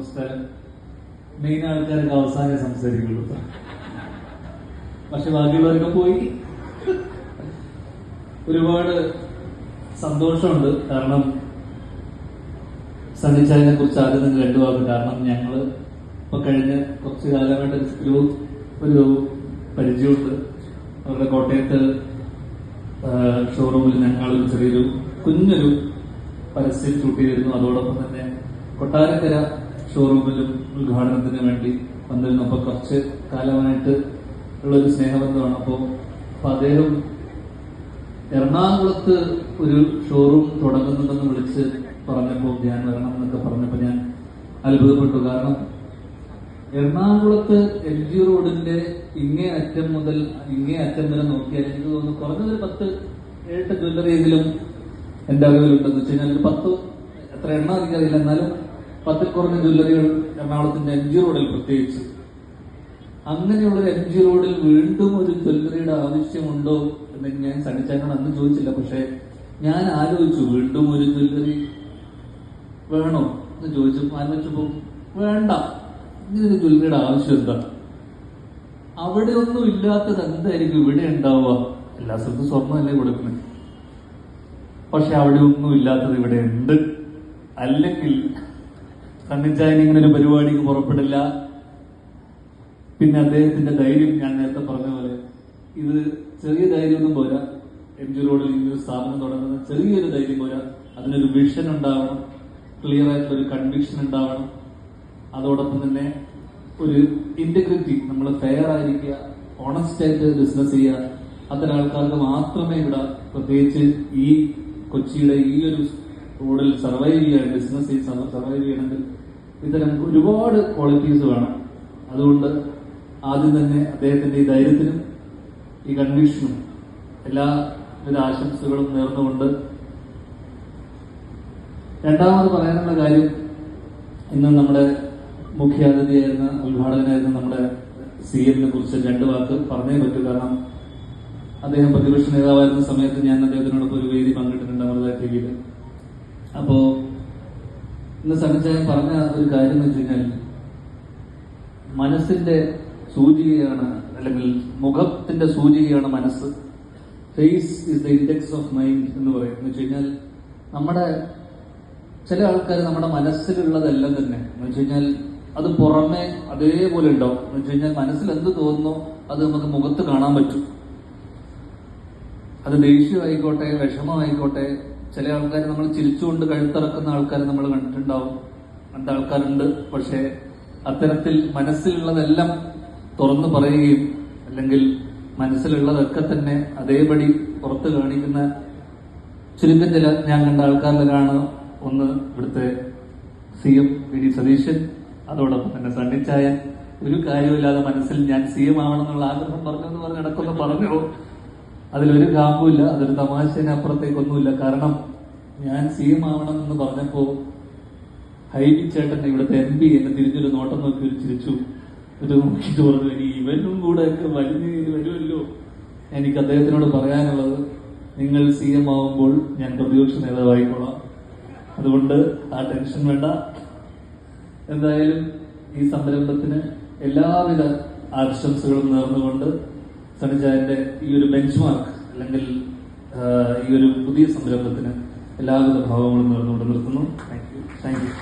നമസ്കാരം. മെയിൻ ആൾക്കാരൊക്കെ അവസാനം സംസാരിക്കുള്ളൂ, പക്ഷെ ബാക്കിയുള്ളവരൊക്കെ പോയി. ഒരുപാട് സന്തോഷമുണ്ട്. കാരണം സണ്ണിച്ചായനെ കുറിച്ച് ആദ്യം നിങ്ങൾ രണ്ടു വാക്ക്. കാരണം ഞങ്ങള് ഇപ്പൊ കഴിഞ്ഞ കുറച്ച് കാലമായിട്ട് ഒരു പരിചയമുണ്ട്. അവരുടെ കോട്ടയത്ത് ഷോറൂമിൽ ഞങ്ങൾ ചെറിയൊരു കുഞ്ഞൊരു പരസ്യം ഷൂട്ട് ചെയ്തിരുന്നു. അതോടൊപ്പം തന്നെ കൊട്ടാരക്കര ഷോറൂമിലും ഉദ്ഘാടനത്തിന് വേണ്ടി വന്നിരുന്നു. അപ്പൊ കുറച്ച് കാലമായിട്ട് ഉള്ളൊരു സ്നേഹബന്ധമാണ്. അപ്പൊ അദ്ദേഹം എറണാകുളത്ത് ഒരു ഷോറൂം തുടങ്ങുന്നുണ്ടെന്ന് വിളിച്ച് പറഞ്ഞപ്പോൾ ഞാൻ വരണം എന്നൊക്കെ പറഞ്ഞപ്പോൾ ഞാൻ അത്ഭുതപ്പെട്ടു. കാരണം എറണാകുളത്ത് MG റോഡിന്റെ ഇങ്ങേ അറ്റം മുതൽ ഇങ്ങേ അറ്റം വരെ നോക്കിയാൽ എനിക്ക് തോന്നുന്നു കുറഞ്ഞൊരു 10-7 ജ്വല്ലറി എങ്കിലും എന്റെ അറിവിലുണ്ടെന്ന് വെച്ച് കഴിഞ്ഞാൽ ഒരു 10 എത്ര എണ്ണം എനിക്കറിയില്ല, എന്നാലും 10 കുറഞ്ഞ ജ്വല്ലറികൾ എറണാകുളത്തിന്റെ MG റോഡിൽ പ്രത്യേകിച്ച്. അങ്ങനെയുള്ളൊരു MG റോഡിൽ വീണ്ടും ഒരു ജ്വല്ലറിയുടെ ആവശ്യമുണ്ടോ എന്ന് ഞാൻ സണ്ണിച്ചായനോട് അന്ന് ചോദിച്ചില്ല. പക്ഷെ ഞാൻ ആലോചിച്ചു, വീണ്ടും ഒരു ജ്വല്ലറി വേണോ എന്ന് ആലോചിച്ചപ്പോ വേണ്ട, ഇതിന് ജ്വല്ലറിയുടെ ആവശ്യം എന്താ? അവിടെ ഒന്നും ഇല്ലാത്തത് എന്തായിരിക്കും ഇവിടെ ഉണ്ടാവുക? എല്ലാ സ്ഥലത്തും സ്വർണ്ണമല്ലേ കൊടുക്കുന്നത്, പക്ഷെ അവിടെ ഒന്നും ഇല്ലാത്തത് ഇവിടെ ഉണ്ട്. അല്ലെങ്കിൽ സണ്ണിച്ചായൻ ഇങ്ങനെ ഒരു പരിപാടിക്ക് പുറപ്പെടില്ല. പിന്നെ അദ്ദേഹത്തിന്റെ ധൈര്യം, ഞാൻ നേരത്തെ പറഞ്ഞ പോലെ ഇത് ചെറിയ ധൈര്യമൊന്നും പോരാ. MG റോഡിൽ ഇങ്ങനൊരു സ്ഥാപനം തുടങ്ങുന്ന ചെറിയൊരു ധൈര്യം പോരാ. അതിനൊരു വിഷൻ ഉണ്ടാവണം, ക്ലിയർ ആയിട്ടുള്ള ഒരു കൺവിക്ഷൻ ഉണ്ടാവണം. അതോടൊപ്പം തന്നെ ഒരു ഇന്റഗ്രിറ്റി, നമ്മൾ ഫെയർ ആയിരിക്കുക, ഓണസ്റ്റ് ആയിട്ട് ബിസിനസ് ചെയ്യുക. അത്തരം ആൾക്കാർക്ക് മാത്രമേ ഇവിടെ, പ്രത്യേകിച്ച് ഈ കൊച്ചിയുടെ ഈ ഒരു റോഡിൽ സർവൈവ് ചെയ്യാൻ, ബിസിനസ് സർവൈവ് ചെയ്യണമെങ്കിൽ ഇത്തരം ഒരുപാട് ക്വാളിറ്റീസ് വേണം. അതുകൊണ്ട് ആദ്യം തന്നെ അദ്ദേഹത്തിന്റെ ഈ ധൈര്യത്തിനും ഈ കൺവിക്ഷനും എല്ലാവിധ ആശംസകളും നേർന്നുകൊണ്ട്, രണ്ടാമത് പറയാനുള്ള കാര്യം, ഇന്ന് നമ്മുടെ മുഖ്യാതിഥിയായിരുന്ന ഉദ്ഘാടകനായിരുന്ന നമ്മുടെ CM നെ കുറിച്ച് 2 വാക്ക് പറഞ്ഞേ പറ്റൂ. കാരണം അദ്ദേഹം പ്രതിപക്ഷ നേതാവായിരുന്ന സമയത്ത് ഞാൻ അദ്ദേഹത്തിനോടൊപ്പം ഒരു വേദി പങ്കിട്ടിട്ടുണ്ട് അമൃത ടിവിയിൽ. അപ്പോ ഇന്ന് സണ്ണിച്ചായൻ പറഞ്ഞ ഒരു കാര്യം എന്ന് വെച്ച് കഴിഞ്ഞാൽ, മനസ്സിന്റെ സൂചികയാണ്, അല്ലെങ്കിൽ മുഖത്തിന്റെ സൂചികയാണ് മനസ്സ്. Face is the index of mind എന്ന് പറയും. എന്ന് വെച്ച് കഴിഞ്ഞാൽ നമ്മുടെ ചില ആൾക്കാർ നമ്മുടെ മനസ്സിലുള്ളതെല്ലാം തന്നെ എന്ന് വെച്ച് കഴിഞ്ഞാൽ അത് പുറമെ അതേപോലെ ഉണ്ടാവും. എന്ന് വെച്ച് കഴിഞ്ഞാൽ മനസ്സിൽ എന്ത് തോന്നുന്നോ അത് നമുക്ക് മുഖത്ത് കാണാൻ പറ്റും. അത് ദേഷ്യമായിക്കോട്ടെ, വിഷമമായിക്കോട്ടെ. ചില ആൾക്കാർ നമ്മൾ ചിരിച്ചുകൊണ്ട് കഴുത്തിറക്കുന്ന ആൾക്കാർ നമ്മൾ കണ്ടിട്ടുണ്ടാവും, കണ്ട ആൾക്കാരുണ്ട്. പക്ഷെ അത്തരത്തിൽ മനസ്സിലുള്ളതെല്ലാം തുറന്നു പറയുകയും അല്ലെങ്കിൽ മനസ്സിലുള്ളതൊക്കെ തന്നെ അതേപടി പുറത്ത് കാണിക്കുന്ന ചുരുക്കം ചില ഞാൻ കണ്ട ആൾക്കാരിലാണ് ഒന്ന് ഇവിടുത്തെ CM VD സതീശൻ, അതോടൊപ്പം തന്നെ സണ്ണിച്ചായൻ. ഒരു കാര്യമില്ലാതെ മനസ്സിൽ ഞാൻ CM ആവണമെന്നുള്ള ആഗ്രഹം പറഞ്ഞെന്ന് പറഞ്ഞ് ഇടക്കൊന്ന് പറഞ്ഞു. അതിലൊരു കാമ്പുമില്ല, അതൊരു തമാശനപ്പുറത്തേക്കൊന്നുമില്ല. കാരണം ഞാൻ CM ആവണം എന്ന് പറഞ്ഞപ്പോ ഹൈബി ചേട്ടൻ, ഇവിടുത്തെ MP, എന്നെ തിരിഞ്ഞൊരു നോട്ടം നോക്കി ഒരു ചിരിച്ചു, ഒരു നോക്കിയിട്ട് പറഞ്ഞു, ഇനി ഇവനും കൂടെ ഒക്കെ വലിഞ്ഞ് വരുമല്ലോ. എനിക്ക് അദ്ദേഹത്തിനോട് പറയാനുള്ളത്, നിങ്ങൾ CM ആവുമ്പോൾ ഞാൻ പ്രതിപക്ഷ നേതാവായിക്കോളാം, അതുകൊണ്ട് ആ ടെൻഷൻ വേണ്ട. എന്തായാലും ഈ സംരംഭത്തിന് എല്ലാവിധ ആശംസകളും നേർന്നുകൊണ്ട് സണ്ണിച്ചായന്റെ ഈ ഒരു ബെഞ്ച് മാർക്ക് അല്ലെങ്കിൽ ഈ ഒരു പുതിയ സംരംഭത്തിന് എല്ലാവിധ ഭാവങ്ങളും നേർന്നുകൊണ്ട് നിർത്തുന്നു. Thank you.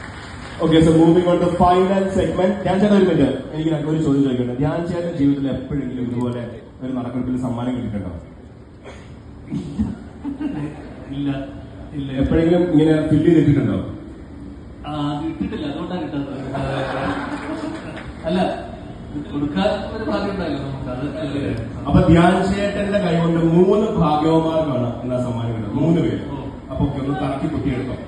Okay, so moving on the final segment. Dhyan ചേട്ടൻ ഒരു മിനിറ്റ്, എനിക്ക് ഒരു ചോദ്യം ചോദിക്കട്ടെ. ധ്യാൻ ചേട്ടൻ ജീവിതത്തിൽ എപ്പോഴെങ്കിലും ഇതുപോലെ ഒരു നടക്കെടുപ്പിൽ സമ്മാനം കിട്ടിയിട്ടുണ്ടോ? ഇല്ല ഇല്ല. എപ്പോഴെങ്കിലും ഇങ്ങനെ ഫില്ല് ചെയ്തിട്ടുണ്ടോ? കിട്ടിട്ടില്ല, അതുകൊണ്ടാണ് കിട്ടാത്തത്. അല്ല, കൊടുക്കാൻ ഒരു ഭാഗ്യം ഉണ്ടായില്ല നമുക്ക്. അത് അപ്പൊ ധ്യാൻ ചേട്ടന്റെ കൈ കൊണ്ട് 3 ഭാഗ്യവന്മാർക്കാണ് എന്നാ സമ്മാനം കിട്ടുന്നത്, 3 പേര്. അപ്പൊ ഒന്ന് കറക്കി കുട്ടിയെടുക്കാം.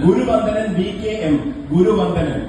ഗുരുവന്ദനൻ VKM, ഗുരുവന്ദനൻ.